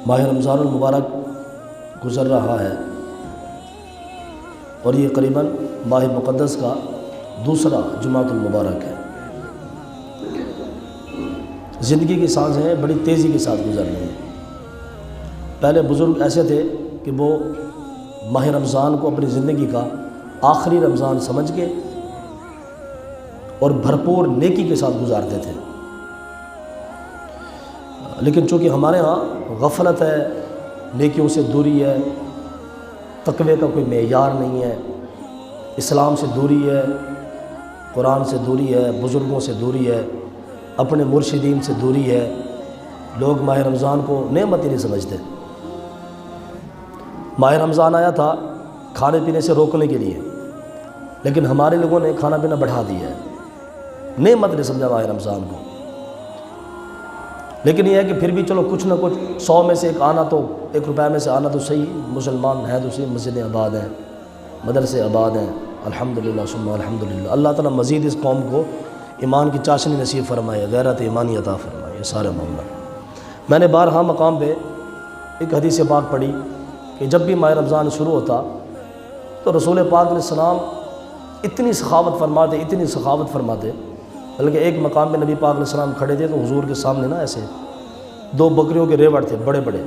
ماہ رمضان المبارک گزر رہا ہے اور یہ قریباً ماہ مقدس کا دوسرا جمعۃ المبارک ہے۔ زندگی کی سانسیں بڑی تیزی کے ساتھ گزر رہی ہیں۔ پہلے بزرگ ایسے تھے کہ وہ ماہ رمضان کو اپنی زندگی کا آخری رمضان سمجھ کے اور بھرپور نیکی کے ساتھ گزارتے تھے، لیکن چونکہ ہمارے ہاں غفلت ہے، نیکیوں سے دوری ہے، تقوی کا کوئی معیار نہیں ہے، اسلام سے دوری ہے، قرآن سے دوری ہے، بزرگوں سے دوری ہے، اپنے مرشدین سے دوری ہے، لوگ ماہ رمضان کو نعمت ہی نہیں سمجھتے۔ ماہ رمضان آیا تھا کھانے پینے سے روکنے کے لیے، لیکن ہمارے لوگوں نے کھانا پینا بڑھا دیا ہے، نعمت نہیں سمجھا ماہ رمضان کو۔ لیکن یہ ہے کہ پھر بھی چلو کچھ نہ کچھ 100 میں سے ایک آنا تو، 1 روپے میں سے آنا تو صحیح، مسلمان ہیں تو صحیح، مسجدیں آباد ہیں، مدرسے آباد ہیں، الحمدللہ ثم الحمدللہ۔ اللہ تعالیٰ مزید اس قوم کو ایمان کی چاشنی نصیب فرمائے، غیرت ایمانی عطا فرمائے، یہ سارے معاملہ۔ میں نے بارہا مقام پہ ایک حدیث پاک پڑھی کہ جب بھی ماہ رمضان شروع ہوتا تو رسول پاک علیہ السلام اتنی سخاوت فرماتے، بلکہ ایک مقام پہ نبی پاک علیہ السلام کھڑے تھے تو حضور کے سامنے نا ایسے 2 بکریوں کے ریوڑ تھے، بڑے بڑے،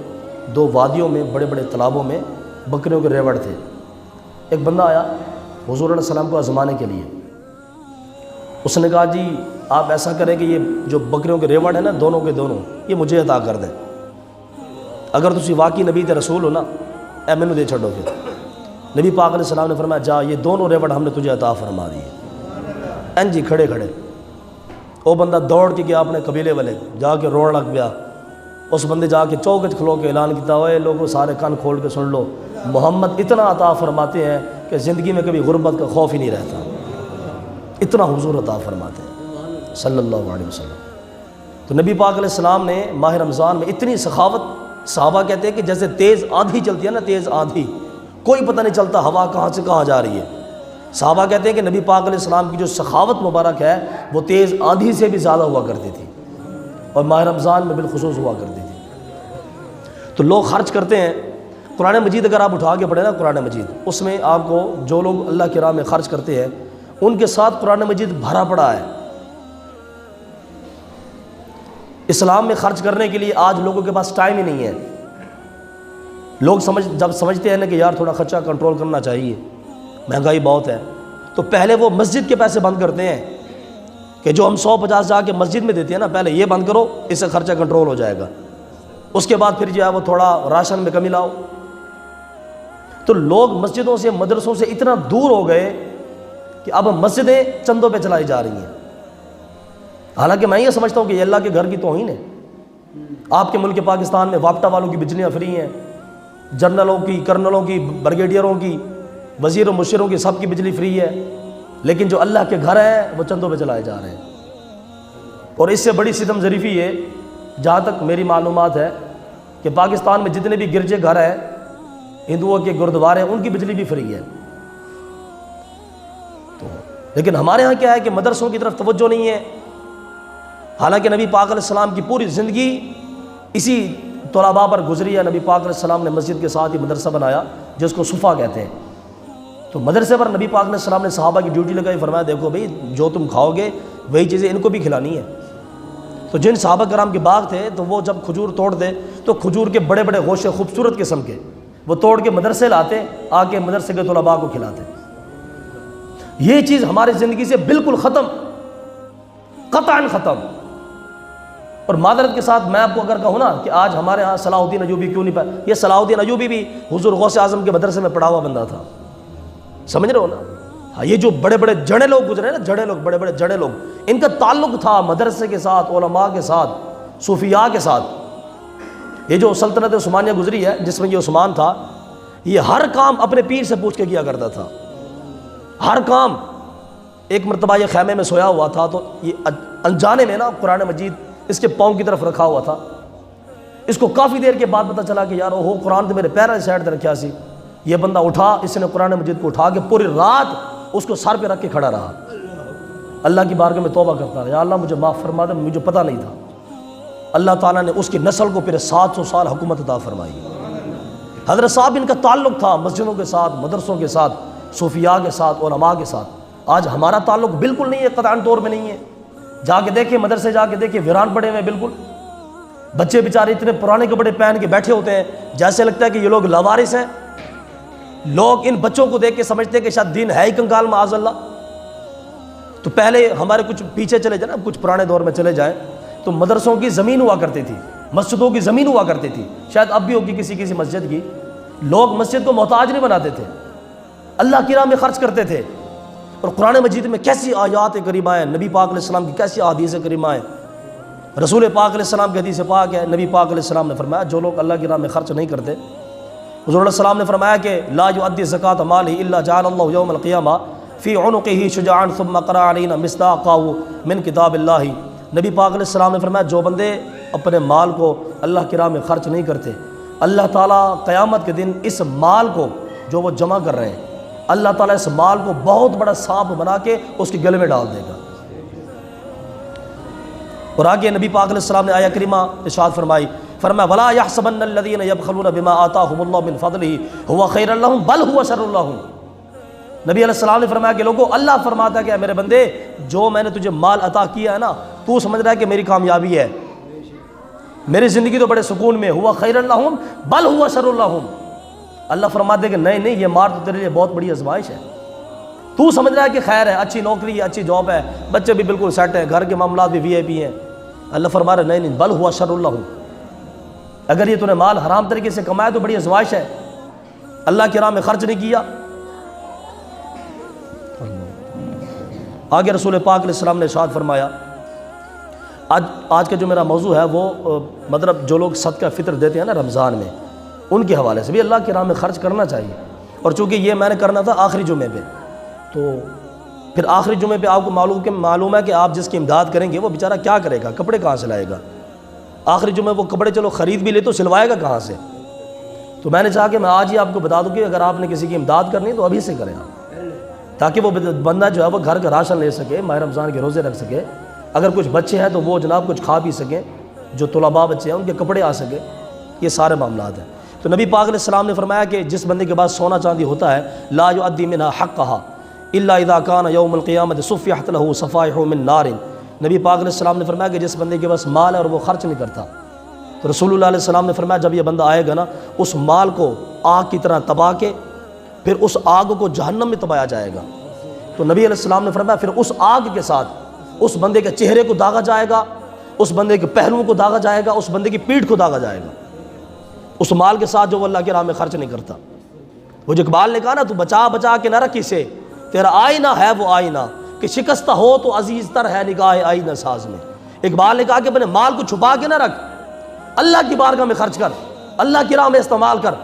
2 وادیوں میں بڑے بڑے تالابوں میں بکریوں کے ریوڑ تھے۔ ایک بندہ آیا حضور علیہ السلام کو آزمانے کے لیے، اس نے کہا جی آپ ایسا کریں کہ یہ جو بکریوں کے ریوڑ ہیں نا دونوں کے دونوں، یہ مجھے عطا کر دیں، اگر تسی واقعی نبی تے رسول ہو نا اے مینوں دے چھڈو۔ پھر نبی پاک علیہ السلام نے فرمایا جا یہ دونوں ریوڑ ہم نے تجھے عطا فرما دیے۔ جی کھڑے کھڑے وہ بندہ دوڑ کے گیا اپنے قبیلے والے، جا کے روڑ لگ گیا۔ اس بندے جا کے چوک کھلو کے اعلان کیتا، اوے لوگوں سارے کان کھول کے سن لو، محمد اتنا عطا فرماتے ہیں کہ زندگی میں کبھی غربت کا خوف ہی نہیں رہتا، اتنا حضور عطا فرماتے ہیں صلی اللہ علیہ وسلم۔ تو نبی پاک علیہ السلام نے ماہ رمضان میں اتنی سخاوت، صحابہ کہتے ہیں کہ جیسے تیز آندھی چلتی ہے نا، تیز آندھی، کوئی پتہ نہیں چلتا ہوا کہاں سے کہاں جا رہی ہے۔ صحابہ کہتے ہیں کہ نبی پاک علیہ السلام کی جو سخاوت مبارک ہے وہ تیز آندھی سے بھی زیادہ ہوا کرتی تھی، اور ماہ رمضان میں بالخصوص ہوا کرتی تھی۔ تو لوگ خرچ کرتے ہیں، قرآن مجید اگر آپ اٹھا کے پڑھیں نا قرآن مجید، اس میں آپ کو جو لوگ اللہ کی راہ میں خرچ کرتے ہیں ان کے ساتھ قرآن مجید بھرا پڑا ہے۔ اسلام میں خرچ کرنے کے لیے آج لوگوں کے پاس ٹائم ہی نہیں ہے۔ لوگ جب سمجھتے ہیں نا کہ یار تھوڑا خرچہ کنٹرول کرنا چاہیے، مہنگائی بہت ہے، تو پہلے وہ مسجد کے پیسے بند کرتے ہیں کہ جو ہم 150 جا کے مسجد میں دیتے ہیں نا، پہلے یہ بند کرو، اس سے خرچہ کنٹرول ہو جائے گا، اس کے بعد پھر جو ہے وہ تھوڑا راشن میں کمی لاؤ۔ تو لوگ مسجدوں سے مدرسوں سے اتنا دور ہو گئے کہ اب مسجدیں چندوں پہ چلائی جا رہی ہیں، حالانکہ میں یہ سمجھتا ہوں کہ یہ اللہ کے گھر کی توہین ہے۔ آپ کے ملک پاکستان میں وابٹا والوں کی بجلیاں فری ہیں، جنرلوں کی، کرنلوں کی، بریگیڈیئروں کی، وزیر و مشیروں کی، سب کی بجلی فری ہے، لیکن جو اللہ کے گھر ہیں وہ چندوں پہ چلائے جا رہے ہیں۔ اور اس سے بڑی ستم ظریفی ہے، جہاں تک میری معلومات ہے کہ پاکستان میں جتنے بھی گرجے گھر ہیں، ہندوؤں کے گردوارے ہیں، ان کی بجلی بھی فری ہے۔ تو لیکن ہمارے ہاں کیا ہے کہ مدرسوں کی طرف توجہ نہیں ہے، حالانکہ نبی پاک علیہ السلام کی پوری زندگی اسی طلباء پر گزری ہے۔ نبی پاک علیہ السلام نے مسجد کے ساتھ ہی مدرسہ بنایا جس کو صفا کہتے ہیں۔ تو مدرسے پر نبی پاک علیہ السلام نے صحابہ کی ڈیوٹی لگائی، فرمایا دیکھو بھئی جو تم کھاؤ گے وہی چیزیں ان کو بھی کھلانی ہے۔ تو جن صحابہ کرام کے باغ تھے تو وہ جب کھجور توڑتے تو کھجور کے بڑے بڑے گوشے خوبصورت قسم کے وہ توڑ کے مدرسے لاتے، آ کے مدرسے کے طلباء کو کھلاتے۔ یہ چیز ہماری زندگی سے بالکل ختم، قطعاً ختم۔ اور معذرت کے ساتھ میں آپ کو اگر کہوں نا کہ آج ہمارے ہاں صلاح الدین ایوبی کیوں نہیں پڑھا، یہ صلاح الدین ایوبی بھی حضور غوث اعظم کے مدرسے میں پڑھا ہوا بندہ تھا، سمجھ رہے ہو نا؟ ہاں، یہ جو بڑے بڑے جڑے لوگ گزرے نا، جڑے لوگ، بڑے بڑے جڑے لوگ، ان کا تعلق تھا مدرسے کے ساتھ، علماء کے ساتھ، صوفیاء کے ساتھ۔ یہ جو سلطنت عثمانیہ گزری ہے جس میں یہ عثمان تھا، یہ ہر کام اپنے پیر سے پوچھ کے کیا کرتا تھا، ہر کام۔ ایک مرتبہ یہ خیمے میں سویا ہوا تھا تو یہ انجانے میں نا قرآن مجید اس کے پاؤں کی طرف رکھا ہوا تھا۔ اس کو کافی دیر کے بعد پتہ چلا کہ یار وہ قرآن تو میرے پیروں کی سائڈ تے رکھا سی۔ یہ بندہ اٹھا، اس نے قرآن مجید کو اٹھا کے پوری رات اس کو سر پہ رکھ کے کھڑا رہا، اللہ کی بارگاہ میں توبہ کرتا رہا، یا اللہ مجھے معاف فرما دے، مجھے پتہ نہیں تھا۔ اللہ تعالیٰ نے اس کی نسل کو پھر 700 سال حکومت عطا فرمائی۔ حضرت صاحب ان کا تعلق تھا مسجدوں کے ساتھ، مدرسوں کے ساتھ، صوفیاء کے ساتھ، علماء کے ساتھ۔ آج ہمارا تعلق بالکل نہیں ہے، قطعاً طور پہ نہیں ہے۔ جا کے دیکھیں مدرسے، جا کے دیکھیں ویران پڑے ہوئے ہیں بالکل۔ بچے بیچارے اتنے پرانے کپڑے پہن کے بیٹھے ہوتے ہیں جیسے لگتا ہے کہ یہ لوگ لاوارث ہیں۔ لوگ ان بچوں کو دیکھ کے سمجھتے ہیں کہ شاید دین ہے ہی کنگال، معاذ اللہ۔ تو پہلے ہمارے کچھ پیچھے چلے جائیں نا، کچھ پرانے دور میں چلے جائیں تو مدرسوں کی زمین ہوا کرتی تھی، مسجدوں کی زمین ہوا کرتی تھی، شاید اب بھی ہوگی کسی مسجد کی۔ لوگ مسجد کو محتاج نہیں بناتے تھے، اللہ کی راہ میں خرچ کرتے تھے۔ اور قرآن مجید میں کیسی آیات کریمہ ہیں، نبی پاک علیہ السلام کی کیسی احادیث کریمہ ہیں۔ رسول پاک علیہ السلام کی حدیث پاک ہے، نبی پاک علیہ السلام نے فرمایا جو لوگ اللہ کی راہ میں خرچ نہیں کرتے، حضور علیہ السلام نے فرمایا کہ لا یؤدی زکوٰۃ مالہ الا جعل اللہ یوم القیامہ فی عنقہ شجاعا ثم قرأ علینا مصداقہ من کتاب اللہ۔ نبی پاک علیہ السلام نے فرمایا جو بندے اپنے مال کو اللہ کی راہ میں خرچ نہیں کرتے، اللہ تعالیٰ قیامت کے دن اس مال کو جو وہ جمع کر رہے ہیں، اللہ تعالیٰ اس مال کو بہت بڑا سانپ بنا کے اس کے گلے میں ڈال دے گا۔ اور آگے نبی پاک علیہ السلام نے آیہ کریمہ ارشاد فرمائی، فرمایا وَلَا يَحْسَبَنَّ الَّذِينَ يَبْخَلُونَ بِمَا آتَاهُمُ اللَّهُ مِنْ فَضْلِهِ هُوَ خَيْرٌ لَهُمْ بَلْ هُوَ شَرٌّ لَهُمْ۔ نبی علیہ السلام نے فرمایا کہ لوگوں، اللہ فرماتا ہے کہ میرے بندے جو میں نے تجھے مال عطا کیا ہے نا، تو سمجھ رہا ہے کہ میری کامیابی ہے، میری زندگی تو بڑے سکون میں، ہوا خیر لہم بل ہوا شر لہم۔ اللہ فرماتے کہ نہیں یہ مال تو تیرے لیے بہت بڑی آزمائش ہے، تو سمجھ رہا ہے کہ خیر ہے، اچھی نوکری ہے، اچھی جاب ہے، بچے بھی بالکل سیٹ ہیں، گھر کے معاملات بھی VIP ہیں۔ اللہ فرما رہا ہے نہیں بل ہوا شر لہم، اگر یہ تو نے مال حرام طریقے سے کمایا تو بڑی آزمائش ہے، اللہ کی راہ میں خرچ نہیں کیا۔ آگے رسول پاک علیہ السلام نے ارشاد فرمایا، آج کا جو میرا موضوع ہے وہ مطلب جو لوگ صدقہ فطر دیتے ہیں نا رمضان میں، ان کے حوالے سے بھی اللہ کی راہ میں خرچ کرنا چاہیے۔ اور چونکہ یہ میں نے کرنا تھا آخری جمعے پہ، تو پھر آخری جمعے پہ آپ کو معلوم ہے کہ آپ جس کی امداد کریں گے وہ بیچارہ کیا کرے گا، کپڑے کہاں سے لائے گا؟ آخری جمعے وہ کپڑے چلو خرید بھی لے تو سلوائے گا کہاں سے؟ تو میں نے چاہا کہ میں آج ہی آپ کو بتا دوں کہ اگر آپ نے کسی کی امداد کرنی تو ابھی سے کریں آپ، تاکہ وہ بندہ جو ہے وہ گھر کا راشن لے سکے، ماہ رمضان کے روزے رکھ سکے، اگر کچھ بچے ہیں تو وہ جناب کچھ کھا پی سکیں، جو طلباء بچے ہیں ان کے کپڑے آ سکے، یہ سارے معاملات ہیں۔ تو نبی پاک علیہ السلام نے فرمایا کہ جس بندے کے پاس سونا چاندی ہوتا ہے لا یؤدی منها حقها الا اذا كان يوم القیامت صفحت له صفائح من نار، نبی پاک علیہ السلام نے فرمایا کہ جس بندے کے پاس مال ہے اور وہ خرچ نہیں کرتا، تو رسول اللہ علیہ السلام نے فرمایا جب یہ بندہ آئے گا نا، اس مال کو آگ کی طرح تبا کے پھر اس آگ کو جہنم میں تبایا جائے گا۔ تو نبی علیہ السلام نے فرمایا پھر اس آگ کے ساتھ اس بندے کے چہرے کو داغا جائے گا، اس بندے کے پہلوؤں کو داغا جائے گا، اس بندے کی پیٹھ کو داغا جائے گا، اس مال کے ساتھ جو وہ اللہ کی راہ میں خرچ نہیں کرتا۔ وہ جو اقبال نے کہا نا، تو بچا بچا کے نہ رکھ اسے، تیرا آئینہ ہے وہ آئینہ کہ شکستہ ہو تو عزیز تر ہے نگاہ آئینہ ساز میں۔ اقبال نے کہا کہ اپنے مال کو چھپا کے نہ رکھ، اللہ کی بارگاہ میں خرچ کر، اللہ کی راہ میں استعمال کر۔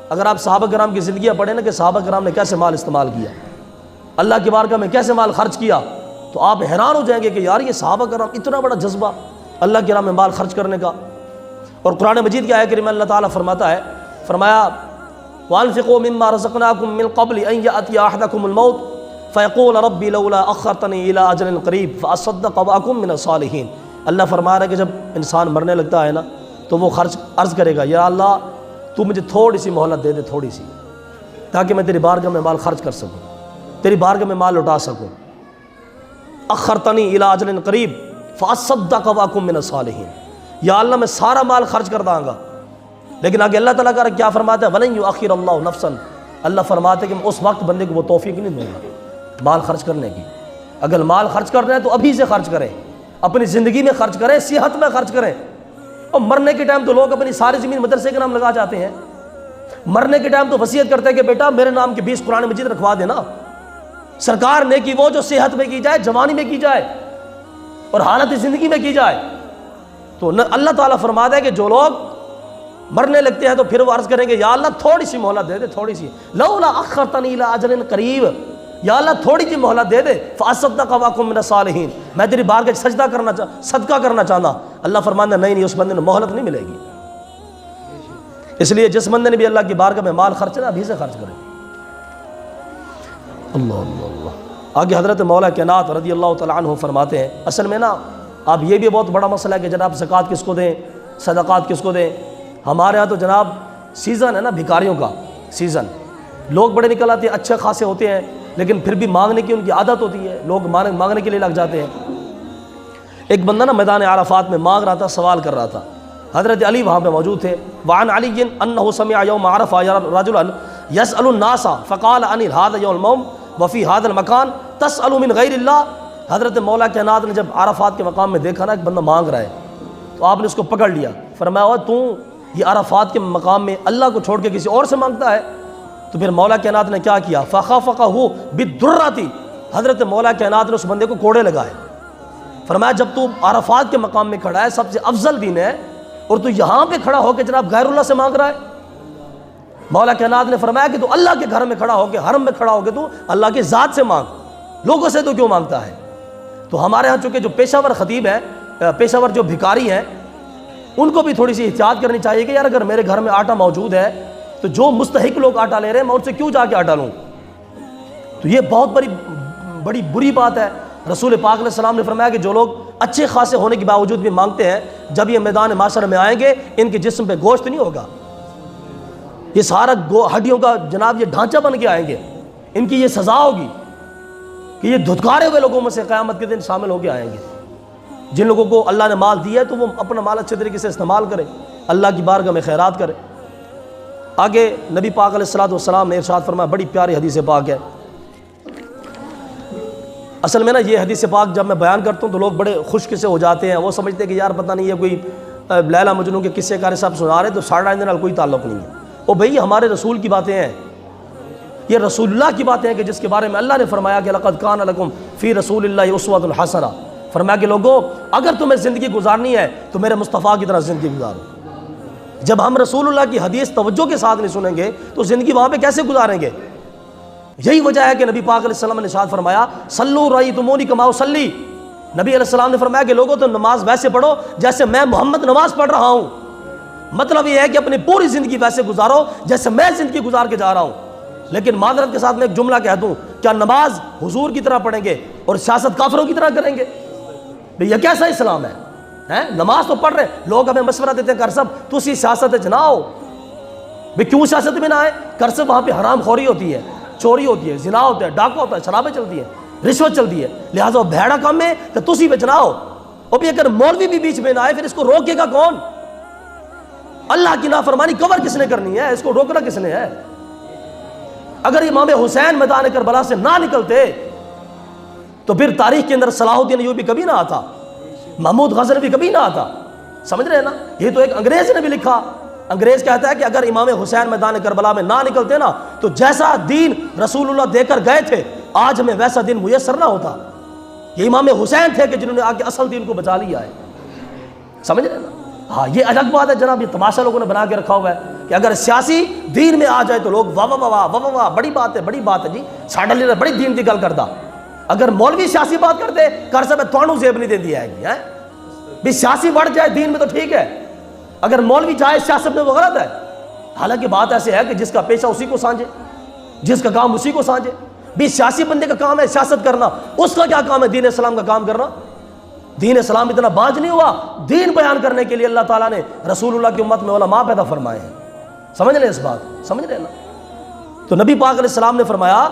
اگر آپ صحابہ کرام کی زندگیاں پڑھیں نا کہ صحابہ کرام نے کیسے مال استعمال کیا، اللہ کی بارگاہ میں کیسے مال خرچ کیا، تو آپ حیران ہو جائیں گے کہ یار یہ صحابہ کرام اتنا بڑا جذبہ اللہ کی راہ میں مال خرچ کرنے کا۔ اور قرآن مجید کی آیت کریمہ اللہ تعالیٰ فرماتا ہے، فرمایا وَأَنفِقُوا مِمَّا رَزَقْنَاكُم مِّن قَبْلِ أَن يَأْتِيَ أَحَدَكُمُ الْمَوْتُ فَيَقُولَ رَبِّ لَوْلَا أَخَّرْتَنِي إِلَىٰ أَجَلٍ قَرِيبٍ فَأَصَّدَّقَ وَأَكُن مِّنَ الصَّالِحِينَ۔ اللہ فرما رہا ہے کہ جب انسان مرنے لگتا ہے نا تو وہ عرض کرے گا یا اللہ تو مجھے تھوڑی سی مہلت دے دے، تھوڑی سی، تاکہ میں تیری بارگاہ میں مال خرچ کر سکوں، تیری بارگاہ میں مال لوٹا سکوں۔ اخرتنی الی اجل قریب فاصدق واکن من الصالحین، یا اللہ میں سارا مال خرچ کر داں گا۔ لیکن آگے اللہ تعالیٰ کا کیا فرماتا ہے، ولن یؤخر اللہ نفسا، اللہ فرماتے ہیں کہ میں اس وقت بندے کو وہ توفیق نہیں دوں گا مال خرچ کرنے کی۔ اگر مال خرچ کرنا ہے تو ابھی سے خرچ کریں، اپنی زندگی میں خرچ کریں، صحت میں خرچ کریں۔ اور مرنے کے ٹائم تو لوگ اپنی ساری زمین مدرسے کے نام لگا جاتے ہیں، مرنے کے ٹائم تو وصیت کرتے ہیں کہ بیٹا میرے نام کے 20 قرآن مجید رکھوا دینا۔ سرکار نے کی وہ جو صحت میں کی جائے، جوانی میں کی جائے اور حالت زندگی میں کی جائے۔ تو اللہ تعالیٰ فرماتا ہے کہ جو لوگ مرنے لگتے ہیں تو پھر وہ عرض کریں گے یا اللہ تھوڑی سی مہلت دے دے، تھوڑی سی، لولا اخرتنی الی اجل قریب، یا اللہ تھوڑی سی مہلت دے دے، فاصدق واکن من الصالحین، میں تیری بارگاہ سجدہ کرنا صدقہ کرنا چاہتا۔ اللہ فرماتا ہے نہیں، اس بندے نے مہلت نہیں ملے گی۔ اس لیے جس بندے نے بھی اللہ کی بارگاہ میں مال خرچ کرنا ابھی سے خرچ کرے۔ اللہ اللہ اللہ۔ آگے حضرت مولا کائنات رضی اللہ تعالیٰ عنہ فرماتے ہیں، اصل میں نا اب یہ بھی بہت بڑا مسئلہ ہے کہ جناب زکوٰۃ کس کو دیں، صدقات کس کو دیں. ہمارے ہاں تو جناب سیزن ہے نا بھکاریوں کا سیزن، لوگ بڑے نکل آتے ہیں، اچھے خاصے ہوتے ہیں، لیکن پھر بھی مانگنے کی ان کی عادت ہوتی ہے، لوگ مانگنے کے لیے لگ جاتے ہیں. ایک بندہ نا میدان عرفات میں مانگ رہا تھا، سوال کر رہا تھا. حضرت علی وہاں پہ موجود تھے. وعن علی انہ سمع یوم عرفہ رجلا یسأل الناس فقال ان هذا یوم وفی هذا المکان تسأل من غیر اللہ. حضرت مولا کائنات نے جب عرفات کے مقام میں دیکھا نا ایک بندہ مانگ رہا ہے تو آپ نے اس کو پکڑ لیا. فرمایا تو یہ عرفات کے مقام میں اللہ کو چھوڑ کے کسی اور سے مانگتا ہے؟ تو پھر مولا کائنات نے کیا کیا؟ فخفقہ بالدرۃ. حضرت مولا کائنات نے اس بندے کو کوڑے لگائے. فرمایا جب تو عرفات کے مقام میں کھڑا ہے، سب سے افضل دین ہے، اور تو یہاں پہ کھڑا ہو کے جناب غیر اللہ سے مانگ رہا ہے. مولا کائنات نے فرمایا کہ تو اللہ کے گھر میں کھڑا ہو کے، حرم میں کھڑا ہو کے تو اللہ کے ذات سے مانگ، لوگوں سے تو کیوں مانگتا ہے؟ تو ہمارے ہاں چونکہ جو پیشہ ور خطیب ہے، پیشہ ور جو بھکاری ہیں، ان کو بھی تھوڑی سی احتیاط کرنی چاہیے کہ یار اگر میرے گھر میں آٹا موجود ہے تو جو مستحق لوگ آٹا لے رہے ہیں میں ان سے کیوں جا کے آٹا لوں؟ تو یہ بہت بڑی بری بات ہے. رسول پاک علیہ السلام نے فرمایا کہ جو لوگ اچھے خاصے ہونے کے باوجود بھی مانگتے ہیں، جب یہ میدان معاشر میں آئیں گے ان کے جسم پہ گوشت نہیں ہوگا، یہ سارا ہڈیوں کا جناب یہ ڈھانچہ بن کے آئیں گے. ان کی یہ سزا ہوگی کہ یہ دھتکارے ہوئے لوگوں میں سے قیامت کے دن شامل ہو کے آئیں گے. جن لوگوں کو اللہ نے مال دیا ہے تو وہ اپنا مال اچھے طریقے سے استعمال کرے، اللہ کی بارگاہ میں خیرات کرے. آگے نبی پاک علیہ السلام نے ارشاد فرمایا، بڑی پیاری حدیث پاک ہے. اصل میں نا یہ حدیث پاک جب میں بیان کرتا ہوں تو لوگ بڑے خوش قصے ہو جاتے ہیں، وہ سمجھتے ہیں کہ یار پتہ نہیں یہ کوئی لیلا مجنوں کے قصے کار صاحب سنا رہے تو ساڑھا اندر کوئی تعلق نہیں ہے. او بھئی ہمارے رسول کی باتیں ہیں، یہ رسول اللہ کی باتیں ہیں کہ جس کے بارے میں اللہ نے فرمایا کہ لقد کان لکم فی رسول اللہ اسوۃ حسنہ. فرمایا کہ لوگوں اگر تمہیں زندگی گزارنی ہے تو میرے مصطفیٰ کی طرح زندگی گزارو. جب ہم رسول اللہ کی حدیث توجہ کے ساتھ نہیں سنیں گے تو زندگی وہاں پہ کیسے گزاریں گے؟ یہی وجہ ہے کہ نبی پاک علیہ السلام نے ارشاد فرمایا صلو رأیتمونی کما اصلی. نبی علیہ السلام نے فرمایا کہ لوگوں تم نماز ویسے پڑھو جیسے میں محمد نماز پڑھ رہا ہوں. مطلب یہ ہے کہ اپنی پوری زندگی ویسے گزارو جیسے میں زندگی گزار کے جا رہا ہوں. لیکن معذرت کے ساتھ میں ایک جملہ کہہ دوں، کیا نماز حضور کی طرح پڑھیں گے اور سیاست کافروں کی طرح کریں گے؟ یہ کیسا اسلام ہے؟ نماز تو پڑھ رہے، لوگ ہمیں مشورہ دیتے ہیں کر سب تو اسی سیاست نہ آؤ. بھئی کیوں سیاست میں نہ آئے؟ کر سب وہاں پہ حرام خوری ہوتی ہے، چوری ہوتی ہے، زنا ہوتا ہے، ڈاکہ ہوتا ہے، شرابیں چلتی ہیں، رشوت چلتی ہے، لہٰذا وہ بھیڑا کام ہے کہ تسی پہ چناؤ. اور بھی اگر مولوی بھی بیچ میں نہ آئے پھر اس کو روکے گا کون؟ اللہ کی نافرمانی کور کس نے کرنی ہے؟ اس کو روکنا کس نے ہے؟ اگر امام حسین میدان کربلا سے نہ نکلتے تو پھر تاریخ کے اندر صلاح الدین ایوبی کبھی نہ آتا، محمود غزنوی کبھی نہ آتا. سمجھ رہے ہیں نا؟ یہ تو ایک انگریز نے بھی لکھا. انگریز کہتا ہے کہ اگر امام حسین میدان کربلا میں نہ نکلتے نا تو جیسا دین رسول اللہ دے کر گئے تھے آج ہمیں ویسا دین میسر نہ ہوتا. یہ امام حسین تھے کہ جنہوں نے آ کے اصل دین کو بچا لیا ہے. سمجھ رہے ہیں نا؟ ہاں یہ الگ بات ہے جناب، یہ تماشا لوگوں نے بنا کے رکھا ہوا ہے کہ اگر سیاسی دین میں آ جائے تو لوگ واہ واہ واہ واہ واہ بڑی بات ہے، بڑی بات ہے جی، ساڈا لیڈر بڑی دین کی گل کردا. اگر مولوی سیاسی بات کرتے کر سب تھانوں زیب نہیں دیندی ہے گی بھی سیاسی بڑھ جائے دین میں تو ٹھیک ہے، اگر مولوی چاہے سیاست میں وہ غلط ہے. حالانکہ بات ایسے ہے کہ جس کا پیشہ اسی کو سانجے، جس کا کام اسی کو سانجے. بھی سیاسی بندے کا کام ہے سیاست کرنا، اس کا کیا کام ہے دین اسلام کا کام کرنا؟ دین اسلام اتنا بانج نہیں ہوا، دین بیان کرنے کے لیے اللہ تعالیٰ نے رسول اللہ کی امت میں علماء پیدا فرمائے ہیں. سمجھ رہے ہیں اس بات؟ سمجھ رہے ہیں نا؟ تو نبی پاک علیہ السلام نے فرمایا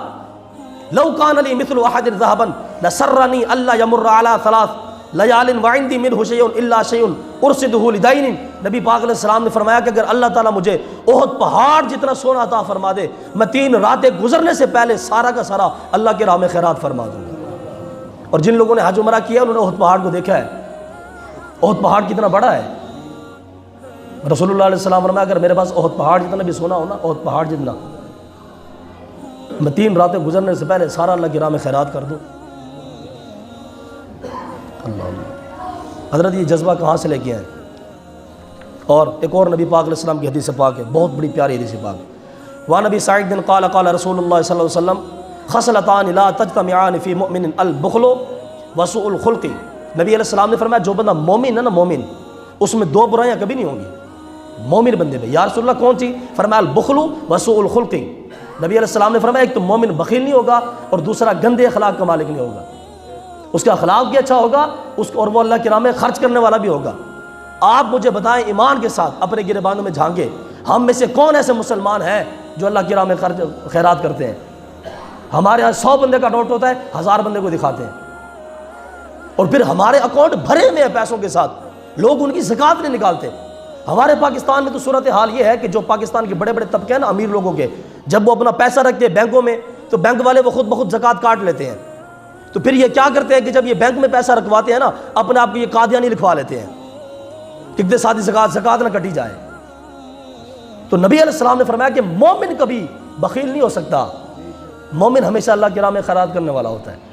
لو کان لی مثل احد ذهبا لسرنی الا یمر علی ثلاث لیال وعندی منہ شیء الا شیء ارصده لدین. نبی پاک علیہ السلام نے فرمایا کہ اگر اللہ تعالیٰ مجھے احد پہاڑ جتنا سونا عطا فرما دے میں 3 راتیں گزرنے سے پہلے سارا کا سارا اللہ کے راہ میں خیرات فرما دوں گا. اور جن لوگوں نے حج عمرہ کیا انہوں نے احد پہاڑ کو دیکھا ہے. احد پہاڑ کتنا بڑا ہے. رسول اللہ علیہ السلام فرمایا اگر میرے پاس احد پہاڑ جتنا بھی سونا ہونا، احد پہاڑ جتنا، میں 3 راتیں گزرنے سے پہلے سارا اللہ کی راہ میں خیرات کر دوں. اللہ حضرت یہ جذبہ کہاں سے لے کے آئے؟ اور ایک اور نبی پاک علیہ السلام کی حدیث پاک ہے، بہت بڑی پیاری حدیث پاک. وعن ابی سعید قال قال رسول اللہ صلی اللہ علیہ وسلم خصلتان لا تجتمعان فی مؤمن البخل وسوء الخلق. نبی علیہ السلام نے فرمایا جو بندہ مومن ہے نا، مومن، اس میں 2 برائیاں کبھی نہیں ہوں گی مومن بندے میں. یا رسول اللہ کون سی؟ فرمایا البخل وسوء الخلق. نبی علیہ السلام نے فرمایا ایک تو مومن بخیل نہیں ہوگا اور دوسرا گندے اخلاق کا مالک نہیں ہوگا. اس کا اخلاق بھی اچھا ہوگا اس کو، اور وہ اللہ کے راہ میں خرچ کرنے والا بھی ہوگا۔ آپ مجھے بتائیں ایمان کے ساتھ اپنے گریبانوں میں جھانکیں، ہم میں سے کون ایسے مسلمان ہیں جو اللہ کی راہ میں خیرات کرتے ہیں؟ ہمارے یہاں 100 بندے کا نوٹ ہوتا ہے، 1000 بندے کو دکھاتے ہیں، اور پھر ہمارے اکاؤنٹ بھرے ہوئے ہیں پیسوں کے ساتھ، لوگ ان کی زکوٰۃ نہیں نکالتے۔ ہمارے پاکستان میں تو صورتحال یہ ہے کہ جو پاکستان کے بڑے بڑے طبقے ہیں نا، امیر لوگوں کے، جب وہ اپنا پیسہ رکھتے ہیں بینکوں میں تو بینک والے وہ خود بخود زکوٰۃ کاٹ لیتے ہیں۔ تو پھر یہ کیا کرتے ہیں کہ جب یہ بینک میں پیسہ رکھواتے ہیں نا، اپنے آپ کو یہ قادیانی لکھوا لیتے ہیں کہ اقتصادی زکوٰۃ نہ کٹی جائے۔ تو نبی علیہ السلام نے فرمایا کہ مومن کبھی بخیل نہیں ہو سکتا، مومن ہمیشہ اللہ کی راہ میں خیرات کرنے والا ہوتا ہے۔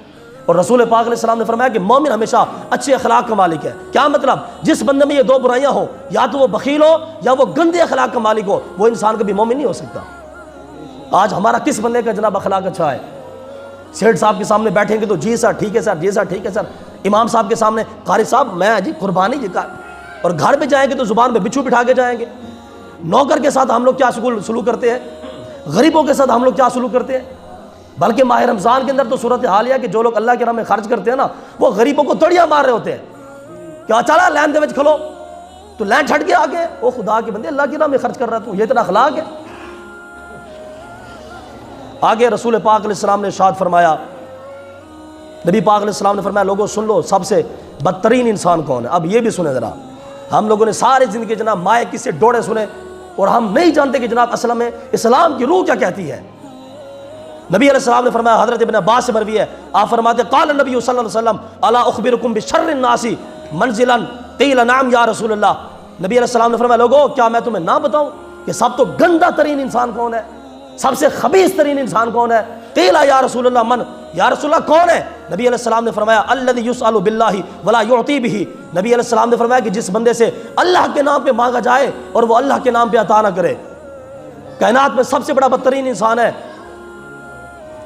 اور رسول پاک علیہ السلام نے فرمایا کہ مومن ہمیشہ اچھے اخلاق کا مالک ہے۔ کیا مطلب؟ جس بندے میں یہ 2 برائیاں ہوں، یا تو وہ بخیل ہو یا وہ گندے اخلاق کا مالک ہو، وہ انسان کبھی مومن نہیں ہو سکتا۔ آج ہمارا کس بندے کا جناب اخلاق اچھا ہے؟ سیٹھ صاحب کے سامنے بیٹھیں گے تو جی سر ٹھیک ہے سر، جی سر ٹھیک ہے سر۔ امام صاحب کے سامنے قاری صاحب میں جی قربانی جی کا، اور گھر پہ جائیں گے تو زبان پہ بچھو بٹھا کے جائیں گے۔ نوکر کے ساتھ ہم لوگ کیا سلوک کرتے ہیں، غریبوں کے ساتھ ہم لوگ کیا سلوک کرتے ہیں۔ بلکہ ماہ رمضان کے اندر تو صورت حال ہے کہ جو لوگ اللہ کے راہ میں خرچ کرتے ہیں نا، وہ غریبوں کو تڑیاں مار رہے ہوتے ہیں، کیا چلا لین دے وچ کھلو، تو لین چھڑ کے آگے، او خدا کے بندے اللہ کے راہ میں خرچ کر رہا تو یہ اتنا اخلاق ہے۔ آگے رسول پاک علیہ السلام نے ارشاد فرمایا، نبی پاک علیہ السلام نے فرمایا لوگوں سن لو سب سے بدترین انسان کون ہے۔ اب یہ بھی سنیں ذرا، ہم لوگوں نے ساری زندگی جناب مائے کس سے ڈوڑے سنے، اور ہم نہیں جانتے کہ جناب اصل میں اسلام کی روح کیا کہتی ہے۔ نبی علیہ السلام نے فرمایا، حضرت ابن عباس سے مروی ہے، آپ فرماتے قال النبی صلی اللہ علیہ وسلم الا اخبرکم بشر الناس منزلا قیل نعم یا رسول اللہ۔ نبی علیہ السلام نے فرمایا لوگو کیا میں تمہیں نہ بتاؤں کہ سب تو گندہ ترین انسان کون ہے، سب سے خبیث ترین انسان کون ہے؟ قیل یا رسول اللہ من، یا رسول اللہ کون ہے؟ نبی علیہ السلام نے فرمایا الذی یسأل باللہ ولا یعطی بہ۔ نبی علیہ السلام نے فرمایا کہ جس بندے سے اللہ کے نام پہ مانگا جائے اور وہ اللہ کے نام پہ عطا نہ کرے، کائنات میں سب سے بڑا بدترین انسان ہے۔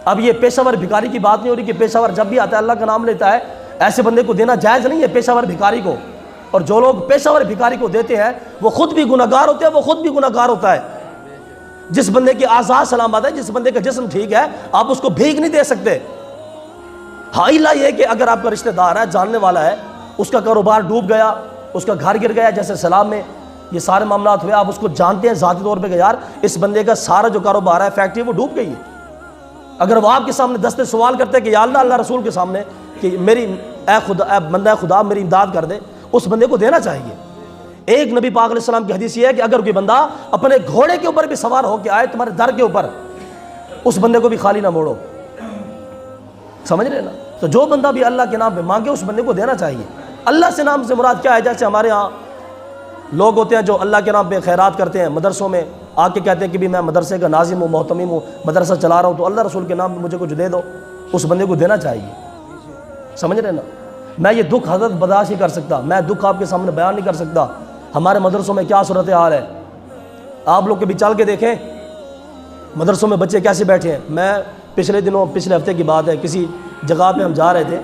اب یہ پیشہ ور بھکاری کی بات نہیں ہو رہی کہ پیشہ ور جب بھی آتا ہے اللہ کا نام لیتا ہے، ایسے بندے کو دینا جائز نہیں ہے پیشہ ور بھکاری کو۔ اور جو لوگ پیشہ ور بھکاری کو دیتے ہیں وہ خود بھی گناہگار ہوتے ہیں، وہ خود بھی گناہگار ہوتا ہے۔ جس بندے کی آزاد سلامت ہے، جس بندے کا جسم ٹھیک ہے، آپ اس کو بھیک نہیں دے سکتے۔ ہاں اللہ یہ کہ اگر آپ کا رشتہ دار ہے، جاننے والا ہے، اس کا کاروبار ڈوب گیا، اس کا گھر گر گیا، جیسے سلام میں یہ سارے معاملات ہوئے، آپ اس کو جانتے ہیں ذاتی طور پہ کہ یار اس بندے کا سارا جو کاروبار ہے، فیکٹری، وہ ڈوب گئی ہے، اگر وہ آپ کے سامنے دستے سوال کرتے ہیں کہ یا اللہ رسول کے سامنے کہ میری اے بندہ خدا میری امداد کر دے، اس بندے کو دینا چاہیے۔ ایک نبی پاک علیہ السلام کی حدیث یہ ہے کہ اگر کوئی بندہ اپنے گھوڑے کے اوپر بھی سوار ہو کے آئے تمہارے در کے اوپر، اس بندے کو بھی خالی نہ موڑو، سمجھ رہے نا؟ تو جو بندہ بھی اللہ کے نام پہ مانگے اس بندے کو دینا چاہیے۔ اللہ سے نام سے مراد کیا ہے؟ جیسے ہمارے ہاں لوگ ہوتے ہیں جو اللہ کے نام پہ خیرات کرتے ہیں، مدرسوں میں آ کے کہتے ہیں کہ بھی میں مدرسے کا ناظم ہوں، محتمم ہوں، مدرسہ چلا رہا ہوں، تو اللہ رسول کے نام پہ مجھے کچھ دے دو، اس بندے کو دینا چاہیے، سمجھ رہے نا؟ میں یہ دکھ حضرت برداشت نہیں کر سکتا، میں دکھ آپ کے سامنے بیان نہیں کر سکتا۔ ہمارے مدرسوں میں کیا صورتحال ہے، آپ لوگ کبھی چل کے دیکھیں مدرسوں میں بچے کیسے بیٹھے ہیں۔ میں پچھلے ہفتے کی بات ہے، کسی جگہ پہ ہم جا رہے تھے،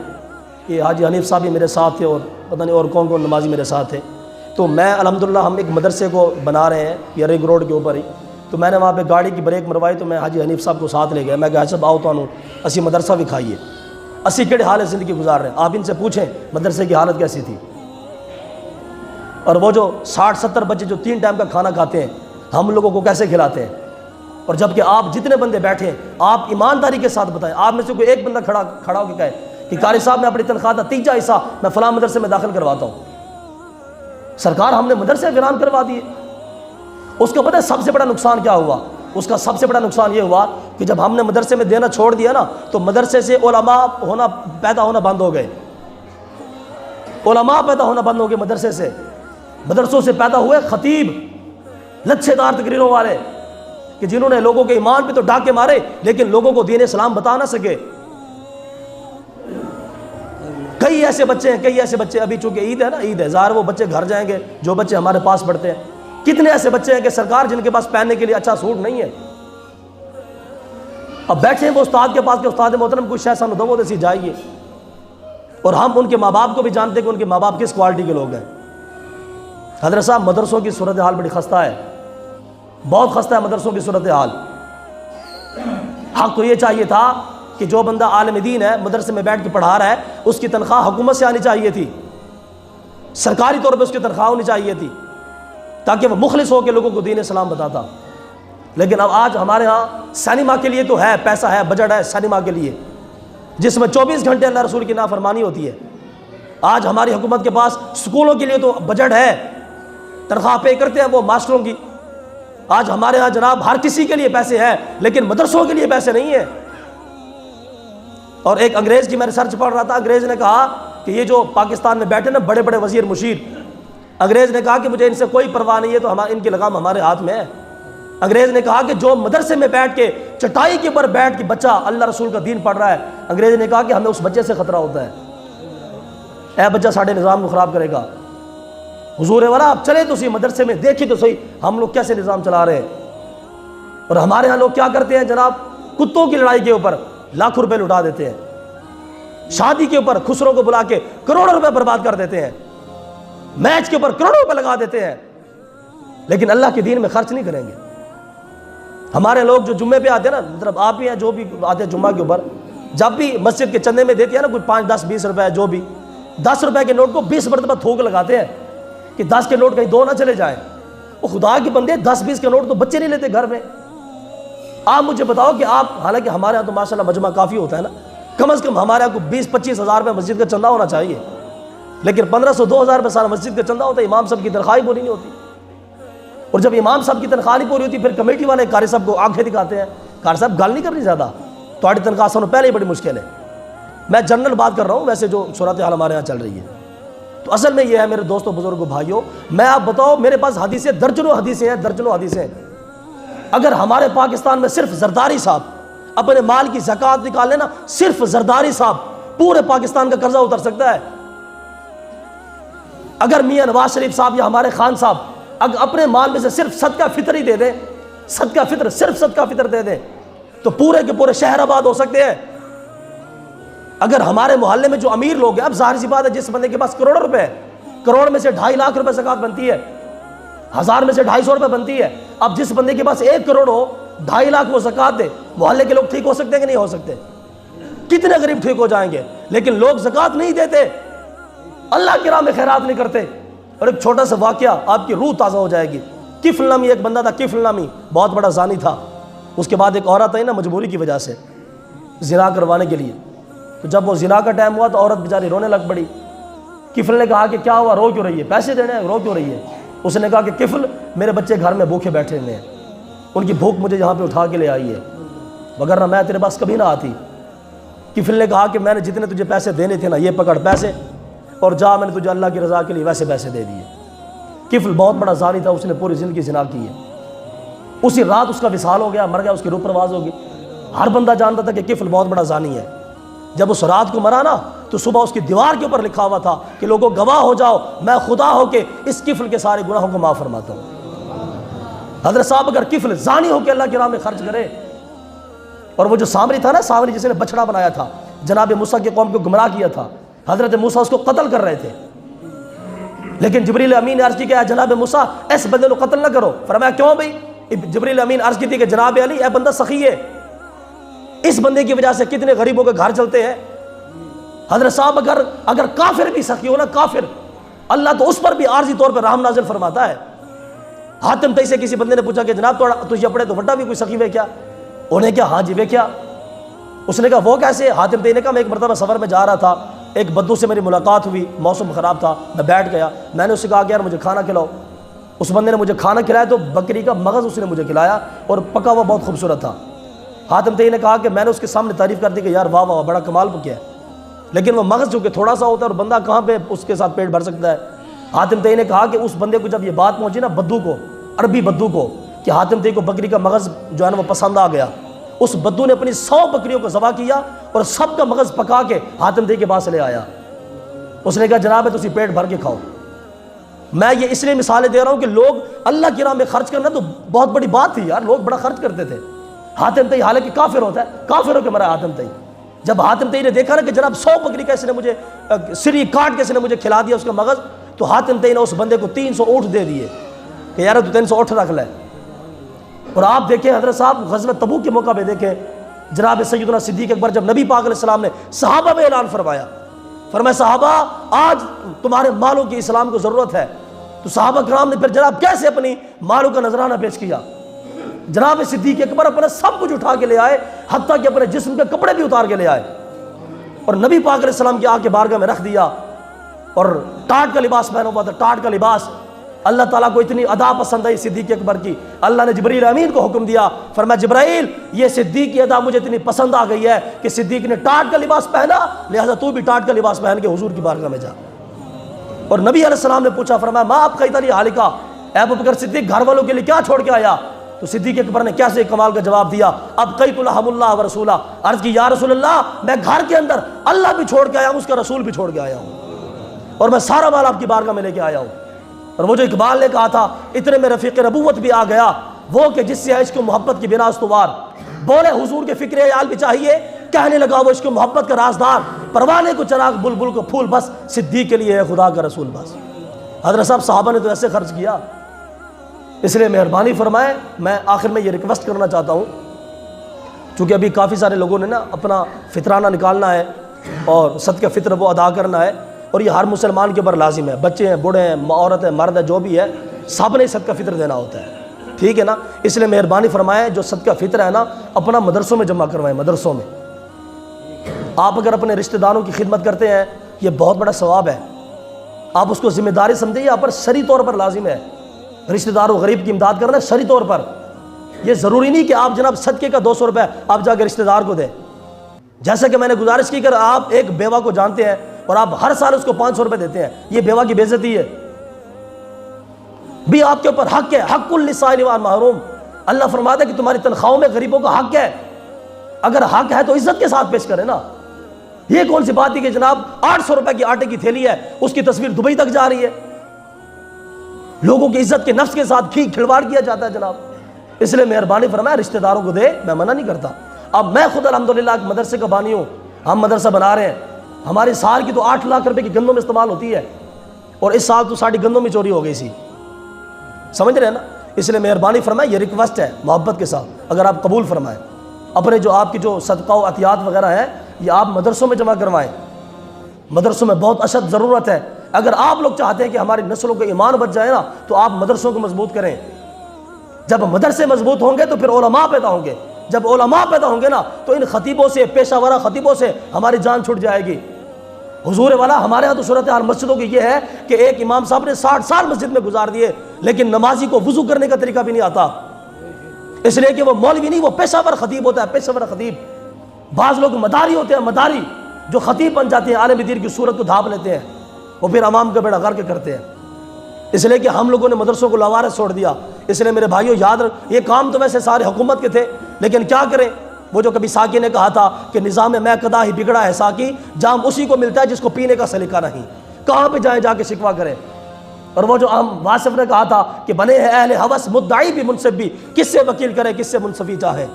یہ حاجی حنیف صاحب بھی میرے ساتھ تھے اور پتہ نہیں اور کون کون نمازی میرے ساتھ تھے، تو میں الحمدللہ ہم ایک مدرسے کو بنا رہے ہیں یا رنگ روڈ کے اوپر ہی، تو میں نے وہاں پہ گاڑی کی بریک مروائی، تو میں حاجی حنیف صاحب کو ساتھ لے گیا، میں کہا صاحب آؤ تو اسی مدرسہ بھی کھائیے، اسی کیڑے حال زندگی گزار رہے ہیں، آپ ان سے پوچھیں مدرسے کی حالت کیسی تھی۔ اور وہ جو 60-70 بچے جو 3 ٹائم کا کھانا کھاتے ہیں، ہم لوگوں کو کیسے کھلاتے ہیں؟ اور جبکہ آپ جتنے بندے بیٹھے ہیں آپ ایمانداری کے ساتھ بتائیں، آپ میں سے کوئی ایک بندہ کھڑا ہو کے کہے کہ قاری صاحب میں اپنی تنخواہ کا 3 حصہ میں فلاں مدرسے میں داخل کرواتا ہوں۔ سرکار ہم نے مدرسے ویران کروا دیے۔ اس کا پتہ ہے سب سے بڑا نقصان کیا ہوا؟ اس کا سب سے بڑا نقصان یہ ہوا کہ جب ہم نے مدرسے میں دینا چھوڑ دیا نا، تو مدرسے سے علماء پیدا ہونا بند ہو گئے، علماء پیدا ہونا بند ہو گئے مدرسے سے۔ مدرسوں سے پیدا ہوئے خطیب، لچھے دار تقریروں والے، کہ جنہوں نے لوگوں کے ایمان پہ تو ڈاکے مارے لیکن لوگوں کو دین اسلام بتا نہ سکے۔ کئی ایسے بچے ابھی چونکہ عید ہے نا، عید ہے، ظاہر وہ بچے گھر جائیں گے جو بچے ہمارے پاس پڑھتے ہیں۔ کتنے ایسے بچے ہیں کہ سرکار جن کے پاس پہننے کے لیے اچھا سوٹ نہیں ہے، اب بیٹھے ہیں وہ استاد کے پاس کہ استاد محترم کچھ ایسا نہ دو سی جائیے، اور ہم ان کے ماں باپ کو بھی جانتے کہ ان کے ماں باپ کس کوالٹی کے لوگ ہیں۔ حضرت صاحب مدرسوں کی صورتحال بڑی خستہ ہے، بہت خستہ ہے مدرسوں کی صورتحال۔ حق تو یہ چاہیے تھا کہ جو بندہ عالم دین ہے مدرسے میں بیٹھ کے پڑھا رہا ہے اس کی تنخواہ حکومت سے آنی چاہیے تھی، سرکاری طور پہ اس کی تنخواہ ہونی چاہیے تھی تاکہ وہ مخلص ہو کے لوگوں کو دین اسلام بتاتا۔ لیکن اب آج ہمارے ہاں سینما کے لیے تو ہے پیسہ ہے، بجٹ ہے سینما کے لیے جس میں 24 گھنٹے اللہ رسول کی نافرمانی ہوتی ہے۔ آج ہماری حکومت کے پاس سکولوں کے لیے تو بجٹ ہے، تنخواہ پے کرتے ہیں وہ ماسٹروں کی۔ آج ہمارے ہاں جناب ہر کسی کے لیے پیسے ہیں لیکن مدرسوں کے لیے پیسے نہیں ہیں۔ اور ایک انگریز کی میں ریسرچ پڑھ رہا تھا، انگریز نے کہا کہ یہ جو پاکستان میں بیٹھے نا بڑے بڑے وزیر مشیر، انگریز نے کہا کہ مجھے ان سے کوئی پرواہ نہیں ہے، تو ان کی لگام ہمارے ہاتھ میں ہے۔ انگریز نے کہا کہ جو مدرسے میں بیٹھ کے چٹائی کے اوپر بیٹھ کے بچہ اللہ رسول کا دین پڑھ رہا ہے، انگریز نے کہا کہ ہمیں اس بچے سے خطرہ ہوتا ہے، اے بچہ ساڑھے نظام کو خراب کرے گا۔ حضور والا آپ چلے تو صحیح مدرسے میں، دیکھیں تو صحیح ہم لوگ کیسے نظام چلا رہے ہیں۔ اور ہمارے ہاں لوگ کیا کرتے ہیں جناب، کتوں کی لڑائی کے اوپر لاکھوں روپے لٹا دیتے ہیں، شادی کے اوپر خسروں کو بلا کے کروڑوں روپے برباد کر دیتے ہیں، میچ کے اوپر کروڑوں روپے لگا دیتے ہیں، لیکن اللہ کے دین میں خرچ نہیں کریں گے۔ ہمارے لوگ جو جمعے پہ آتے ہیں نا، مطلب آپ بھی ہیں جو بھی آتے ہیں جمعہ کے اوپر، جب بھی مسجد کے چندے میں دیتے ہیں نا کوئی 5 10 20 روپے جو بھی، 10 روپے کے نوٹ کو 20 مرتبہ تھوک لگاتے ہیں کہ 10 کے نوٹ کہیں 2 نہ چلے جائیں۔ وہ خدا کے بندے 10 20 کے نوٹ تو بچے نہیں لیتے گھر میں۔ آپ مجھے بتاؤ کہ آپ، حالانکہ ہمارے یہاں تو ماشاءاللہ مجمع کافی ہوتا ہے نا، کم از کم ہمارے یہاں کو 20 25 ہزار روپے مسجد کا چندہ ہونا چاہیے، لیکن 1500 2000 روپے سارا مسجد کا چندہ ہوتا ہے، امام صاحب کی تنخواہ پوری نہیں ہوتی۔ اور جب امام صاحب کی تنخواہ نہیں پوری ہوتی پھر کمیٹی والے قاری صاحب کو آنکھیں دکھاتے ہیں، قاری صاحب گل نہیں کرنی زیادہ، تھوڑی تنخواہ سنو پہلے ہی بڑی مشکل ہے۔ میں جنرل بات کر رہا ہوں، ویسے جو صورتحال ہمارے یہاں چل رہی ہے تو اصل میں یہ ہے میرے دوستوں بزرگوں بھائیوں، میں آپ بتاؤ میرے پاس حدیثیں درجنوں حدیثیں ہیں، درجنوں حدیثیں۔ اگر ہمارے پاکستان میں صرف زرداری صاحب اپنے مال کی زکوٰۃ نکال لینا، صرف زرداری صاحب پورے پاکستان کا قرضہ اتر سکتا ہے۔ اگر میاں نواز شریف صاحب یا ہمارے خان صاحب اگر اپنے مال میں سے صرف صدقہ فطر ہی دے دیں، صدقہ فطر صرف صدقہ فطر دے دیں تو پورے کے پورے شہر آباد ہو سکتے ہیں۔ اگر ہمارے محلے میں جو امیر لوگ ہیں، اب ظاہر سی بات ہے جس بندے کے پاس کروڑوں روپے ہے، کروڑ میں سے 2.5 لاکھ روپے زکوٰۃ بنتی ہے، 1000 میں سے 250 روپے بنتی ہے۔ اب جس بندے کے پاس 1 کروڑ ہو، 2.5 لاکھ وہ زکوٰۃ دے، محلے کے لوگ ٹھیک ہو سکتے ہیں کہ نہیں ہو سکتے؟ کتنے غریب ٹھیک ہو جائیں گے؟ لیکن لوگ زکوٰۃ نہیں دیتے، اللہ کی راہ میں خیرات نہیں کرتے۔ اور ایک چھوٹا سا واقعہ آپ کی روح تازہ ہو جائے گی۔ کفل نامی ایک بندہ تھا، کفل نامی بہت بڑا زانی تھا۔ اس کے بعد ایک عورت آئی نا مجبوری کی وجہ سے زنا کروانے کے لیے، تو جب وہ زنا کا ٹائم ہوا تو عورت بیچاری رونے لگ پڑی۔ کفل نے کہا کہ کیا ہوا، رو کیوں رہی ہے، پیسے دینے ہیں، رو کیوں رہی ہے؟ اس نے کہا کہ کفل میرے بچے گھر میں بھوکے بیٹھے ہوئے ہیں، ان کی بھوک مجھے یہاں پہ اٹھا کے لے آئی ہے، وگرنہ میں تیرے پاس کبھی نہ آتی۔ کفل نے کہا کہ میں نے جتنے تجھے پیسے دینے تھے نا، یہ پکڑ پیسے اور جا، میں نے تجھے اللہ کی رضا کے لیے ویسے پیسے دے دیے۔ کفل بہت بڑا زانی تھا، اس نے پوری زندگی زنا کی ہے۔ اسی رات اس کا وصال ہو گیا، مر گیا، اس کی روح پرواز ہوگی۔ ہر بندہ جانتا تھا کہ کفل بہت بڑا زانی ہے۔ جب اس رات کو مرا نا تو صبح اس کی دیوار کے اوپر لکھا ہوا تھا کہ لوگوں گواہ ہو جاؤ، میں خدا ہو کے اس کفل کے سارے گناہوں کو معاف فرماتا ہوں۔ حضرت صاحب اگر کفل زانی ہو کے اللہ کی راہ میں خرچ کرے، اور وہ جو سامری تھا نا، سامری جس نے بچڑا بنایا تھا، جناب موسیٰ کی قوم کو گمراہ کیا تھا، حضرت موسیٰ اس کو قتل کر رہے تھے، لیکن جبریل امین نے عرض کی کہ جناب موسیٰ اس بندے کو قتل نہ کرو۔ فرمایا کیوں بھائی؟ جبریل امین عرض کی تھی کہ جناب علی اے بندہ سخی ہے، اس بندے کی وجہ سے کتنے غریبوں کے گھر چلتے ہیں۔ حضرت صاحب اگر کافر بھی سخی ہو نا، کافر، اللہ تو اس پر بھی عارضی طور پر رحم نازل فرماتا ہے۔ حاتم تئی سے کسی بندے نے پوچھا کہ جناب تجھے اپنے تو وڈا بھی کوئی سخی وے کیا؟ انہیں کیا ہاں جی وے کیا؟ اس نے کہا وہ کیسے؟ حاتم تئی نے کہا میں ایک مرتبہ سفر میں جا رہا تھا، ایک بدو سے میری ملاقات ہوئی، موسم خراب تھا، میں بیٹھ گیا، میں نے اس سے کہا کہ یار مجھے کھانا کھلاؤ۔ اس بندے نے مجھے کھانا کھلایا تو بکری کا مغز اس نے مجھے کھلایا اور پکا ہوا بہت خوبصورت تھا۔ حاتم تئی نے کہا کہ میں نے اس کے سامنے تعریف کر دی کہ یار واہ واہ بڑا کمال کیا ہے، لیکن وہ مغز جو کہ تھوڑا سا ہوتا ہے اور بندہ کہاں پہ اس کے ساتھ پیٹ بھر سکتا ہے۔ حاتم تئی نے کہا کہ اس بندے کو جب یہ بات پہنچی نا، بدو کو، عربی بدو کو، کہ حاتم تئی کو بکری کا مغز جو ہے نا وہ پسند آ گیا، اس بدو نے اپنی 100 بکریوں کو ذبح کیا اور سب کا مغز پکا کے حاتم تئی کے پاس لے آیا۔ اس نے کہا جناب تسی پیٹ بھر کے کھاؤ۔ میں یہ اس لیے مثالیں دے رہا ہوں کہ لوگ اللہ کی راہ میں خرچ کرنا تو بہت بڑی بات تھی یار، لوگ بڑا خرچ کرتے تھے۔ حاتم تئی حالانکہ کافر ہوتا ہے، کافر ہو کے مرا حاتم تئی۔ جب حاتم تئی نے دیکھا نا کہ جناب 100 بکری کیسے نے مجھے سری کاٹ کیسے نے مجھے کھلا دیا اس کا مغز، تو حاتم تئی نے اس بندے کو 300 اونٹ دے دیے کہ یار تو 300 اونٹ رکھ لے۔ اور آپ دیکھیں حضرت صاحب غزوہ تبوک کے موقع پہ دیکھیں جناب سیدنا صدیق اکبر جب نبی پاک علیہ السلام نے صحابہ میں اعلان فرمایا، فرمایا صحابہ آج تمہارے مالوں کی اسلام کو ضرورت ہے، تو صحابہ کرام نے پھر جناب کیسے اپنی مالوں کا نذرانہ پیش کیا؟ جناب صدیق اکبر اپنا سب کچھ اٹھا کے لے آئے، حتیٰ کہ اپنے جسم کے کپڑے بھی اتار کے لے آئے اور نبی پاک علیہ السلام کی آگ کے بارگاہ میں رکھ دیا، اور ٹاٹ کا لباس پہنا ہوا تھا، ٹاٹ کا لباس۔ اللہ تعالیٰ کو اتنی ادا پسند آئی صدیق اکبر کی، اللہ نے جبریل امین کو حکم دیا، فرمایا جبرائیل یہ صدیق کی ادا مجھے اتنی پسند آ گئی ہے کہ صدیق نے ٹاٹ کا لباس پہنا، لہذا تو بھی ٹاٹ کا لباس پہن کے حضور کی بارگاہ میں جا۔ اور نبی علیہ السلام نے پوچھا، فرمایا ماں آپ خیتلی حالکہ، اے ابوبکر صدیق گھر والوں کے لیے کیا چھوڑ کے آیا؟ تو صدیق اکبر نے کیسے کمال کا جواب دیا، اب قیت لہم اللہ و رسولہ، عرض کی یا رسول اللہ میں گھر کے اندر اللہ بھی چھوڑ کے آیا ہوں، اس کا رسول بھی چھوڑ کے آیا ہوں، اور میں سارا مال آپ کی بارگاہ میں لے کے آیا ہوں۔ اور وہ جو اقبال نے کہا تھا اتنے میں رفیق نبوت بھی آ گیا، وہ کہ جس سے عشق و محبت کی بنا استوار، بولے حضور کے فکر عیال بھی چاہیے، کہنے لگا وہ عشق و محبت کا رازدار، پروانے کو چراغ بلبل کو پھول بس، صدیق کے لیے ہے خدا کا رسول بس۔ حضرت صاحب صحابہ نے تو ایسے خرچ کیا، اس لیے مہربانی فرمائے، میں آخر میں یہ ریکویسٹ کرنا چاہتا ہوں، چونکہ ابھی کافی سارے لوگوں نے نا اپنا فطرانہ نکالنا ہے اور صدقہ فطر وہ ادا کرنا ہے، اور یہ ہر مسلمان کے اوپر لازم ہے، بچے ہیں، بوڑھے ہیں، عورت ہیں، مرد ہے، جو بھی ہے، سب نے صدقہ فطر دینا ہوتا ہے، ٹھیک ہے نا؟ اس لیے مہربانی فرمائے جو صدقہ فطر ہے نا اپنا مدرسوں میں جمع کروائیں، مدرسوں میں۔ آپ اگر اپنے رشتہ داروں کی خدمت کرتے ہیں یہ بہت بڑا ثواب ہے، آپ اس کو ذمہ داری سمجھیں، یہ آپ پر شرعی طور پر لازم ہے، رشتہ داروں غریب کی امداد کرنا شرعی طور پر۔ یہ ضروری نہیں کہ آپ جناب صدقے کا 200 روپے آپ جا کے رشتہ دار کو دیں، جیسا کہ میں نے گزارش کی کہ آپ ایک بیوہ کو جانتے ہیں اور آپ ہر سال اس کو 500 روپے دیتے ہیں، یہ بیوہ کی بے عزتی ہے، بھی آپ کے اوپر حق ہے، حق للسائل والمحروم، اللہ فرماتا ہے کہ تمہاری تنخواہوں میں غریبوں کا حق ہے، اگر حق ہے تو عزت کے ساتھ پیش کریں نا۔ یہ کون سی بات ہے کہ جناب 800 روپے کی آٹے کی تھیلی ہے، اس کی تصویر دبئی تک جا رہی ہے، لوگوں کی عزت کے نفس کے ساتھ کھلواڑ کیا جاتا ہے جناب۔ اس لیے مہربانی فرمائے رشتہ داروں کو دے، میں منع نہیں کرتا۔ اب میں خود الحمدللہ ایک مدرسے کا بانی ہوں، ہم مدرسہ بنا رہے ہیں، ہماری سال کی تو 8 لاکھ روپے کی گندم استعمال ہوتی ہے، اور اس سال تو ساڑھی گندم میں چوری ہو گئی سی، سمجھ رہے ہیں نا؟ اس لیے مہربانی فرمائے، یہ ریکویسٹ ہے محبت کے ساتھ، اگر آپ قبول فرمائیں، اپنے جو آپ کی جو صدقہ و عطیات وغیرہ ہیں یہ آپ مدرسوں میں جمع کروائیں، مدرسوں میں بہت اشد ضرورت ہے۔ اگر آپ لوگ چاہتے ہیں کہ ہماری نسلوں کا ایمان بچ جائے نا تو آپ مدرسوں کو مضبوط کریں، جب مدرسے مضبوط ہوں گے تو پھر علماء پیدا ہوں گے، جب علماء پیدا ہوں گے نا تو ان خطیبوں سے، پیشہ ورہ خطیبوں سے ہماری جان چھوٹ جائے گی۔ حضور والا ہمارے ہاں تو صورتحال مسجدوں کی یہ ہے کہ ایک امام صاحب نے 60 سال مسجد میں گزار دیے لیکن نمازی کو وضو کرنے کا طریقہ بھی نہیں آتا، اس لیے کہ وہ مولوی نہیں، وہ پیشہ ور خطیب ہوتا ہے، پیشہ ور خطیب۔ بعض لوگ مداری ہوتے ہیں، مداری جو خطیب بن جاتے ہیں، عالم دین کی صورت کو ڈھانپ لیتے ہیں، وہ پھر عوام کا بیڑا غرق کرتے ہیں، اس لیے کہ ہم لوگوں نے مدرسوں کو لاوارث چھوڑ دیا۔ اس لیے میرے بھائیوں یاد رکھ، یہ کام تو ویسے سارے حکومت کے تھے لیکن کیا کریں، وہ جو کبھی ساکی نے کہا تھا کہ نظام میں قدا ہی بگڑا ہے ساکی، جام اسی کو ملتا ہے جس کو پینے کا سلیقہ نہیں، کہاں پہ جائیں جا کے شکوہ کریں۔ اور وہ جو واصف نے کہا تھا کہ بنے ہیں اہل ہوس مدعی بھی منصف بھی، کس سے وکیل کرے کس سے منصفی چاہے۔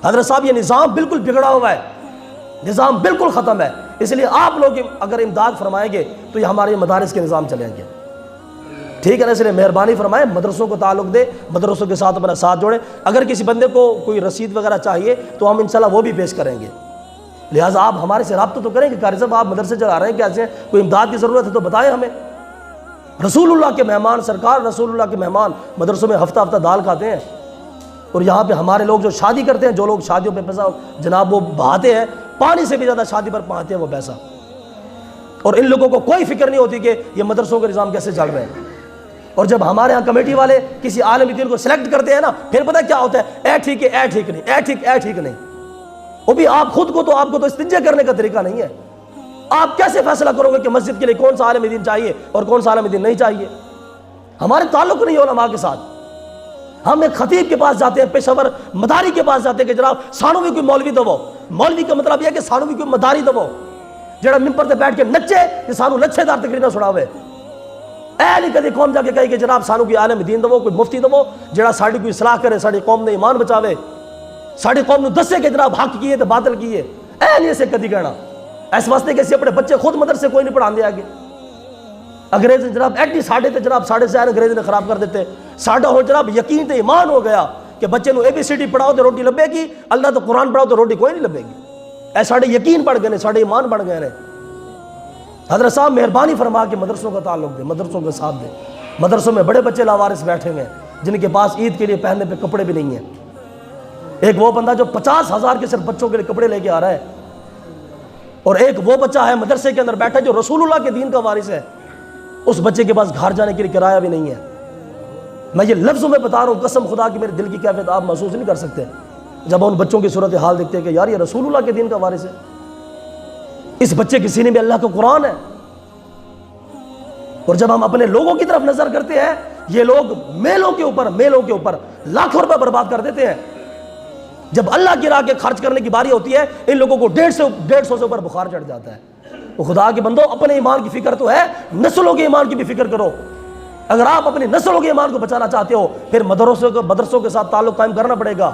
حضرت صاحب یہ نظام بالکل بگڑا ہوا ہے، نظام بالکل ختم ہے، اس لیے آپ لوگ اگر امداد فرمائیں گے تو یہ ہمارے مدارس کے نظام چلیں گے، ٹھیک ہے نا؟ اس لیے مہربانی فرمائیں مدرسوں کو تعلق دے، مدرسوں کے ساتھ اپنا ساتھ جوڑیں، اگر کسی بندے کو کوئی رسید وغیرہ چاہیے تو ہم انشاءاللہ وہ بھی پیش کریں گے، لہٰذا آپ ہمارے سے رابطہ تو کریں کہ قاری صاحب آپ مدرسے چلا رہے ہیں، کیسے کوئی امداد کی ضرورت ہے تو بتائیں ہمیں۔ رسول اللہ کے مہمان، سرکار رسول اللہ کے مہمان مدرسوں میں ہفتہ ہفتہ دال کھاتے ہیں، اور یہاں پہ ہمارے لوگ جو شادی کرتے ہیں، جو لوگ شادیوں پہ پیسہ جناب وہ بہاتے ہیں، پانی سے بھی زیادہ شادی پر بہاتے ہیں وہ پیسہ، اور ان لوگوں کو کوئی فکر نہیں ہوتی کہ یہ مدرسوں کے نظام کیسے چل رہے ہیں۔ اور جب ہمارے ہاں کمیٹی والے کسی عالم دین کو سلیکٹ کرتے ہیں نا، پھر پتہ کیا ہوتا ہے، اے ٹھیک ہے، اے ٹھیک نہیں، اے ٹھیک، اے ٹھیک نہیں، وہ بھی آپ خود کو تو آپ کو تو استنجا کرنے کا طریقہ نہیں ہے، آپ کیسے فیصلہ کرو گے کہ مسجد کے لیے کون سا عالم دین چاہیے اور کون سا عالم دین نہیں چاہیے؟ ہمارے تعلق نہیں ہے علماء کے ساتھ، ہم ایک خطیب کے پاس جاتے ہیں، پیشہ ور مداری کے پاس جاتے ہیں کہ جناب سانو بھی کوئی مولوی دو، مولوی کا مطلب یہ ہے کہ سانو بھی کوئی مداری دو جڑا ممبر تے بیٹھ کے نچے کہ سانو لچھے دار تقریر نہ سناوے، اے نہیں کدی قوم جا کے کہے کہ جناب سانو کوئی عالم دین دو، کوئی مفتی دو جڑا ساڑی کوئی اصلاح کرے، ساڑی قوم نے ایمان بچاوے، ساڑی قوم نے دسے کہ جناب حق کیے تو باطل کیے، اے نہیں اسے کدی کہنا۔ اس واسطے کہ اسی اپنے بچے خود مدرسے کوئی نہیں پڑھان دے آگے، انگریز جناب ایڈی ساڑھے تے جناب 6.5 انگریز نے خراب کر دیتے، ساڑھا ہو جناب یقین تے ایمان ہو گیا کہ بچے نو ABCD پڑھاؤ تو روٹی لبے گی، اللہ تو قرآن پڑھاؤ تو روٹی کوئی نہیں لبے گی۔ اے ساڑھے یقین پڑھ گئے نے، ساڑھے ایمان پڑھ گئے نے۔ حضرت صاحب مہربانی فرما کے مدرسوں کا تعلق دے، مدرسوں کا ساتھ دے۔ مدرسوں میں بڑے بچے لاوارث بیٹھے ہوئے ہیں جن کے پاس عید کے لیے پہننے پہ کپڑے بھی نہیں ہیں۔ ایک وہ بندہ جو 50,000 کے صرف بچوں کے لیے کپڑے لے کے آ رہا ہے، اور ایک وہ بچہ ہے مدرسے کے اندر بیٹھا جو رسول اللہ کے دین کا وارث ہے، اس بچے کے پاس گھر جانے کے لیے کرایہ بھی نہیں ہے۔ میں یہ لفظوں میں بتا رہا ہوں، قسم خدا کی میرے دل کی کیفیت آپ محسوس نہیں کر سکتے جب ان بچوں کی صورتحال دیکھتے ہیں کہ یار یہ رسول اللہ کے دین کا وارث ہے، اس بچے کے سینے میں اللہ کا قرآن ہے۔ اور جب ہم اپنے لوگوں کی طرف نظر کرتے ہیں، یہ لوگ میلوں کے اوپر لاکھوں روپے برباد کر دیتے ہیں۔ جب اللہ کی راہ کے خرچ کرنے کی باری ہوتی ہے، ان لوگوں کو 150 سے اوپر بخار چڑھ جاتا ہے۔ وہ خدا کے بندو، اپنے ایمان کی فکر تو ہے، نسلوں کے ایمان کی بھی فکر کرو۔ اگر آپ اپنی نسلوں کے ایمان کو بچانا چاہتے ہو، پھر مدرسوں کے ساتھ تعلق قائم کرنا پڑے گا۔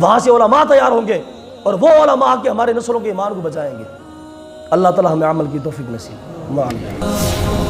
وہاں سے علماء تیار ہوں گے، اور وہ علماء کے ہمارے نسلوں کے ایمان کو بچائیں گے۔ اللہ تعالی ہمیں عمل کی توفیق نصیب۔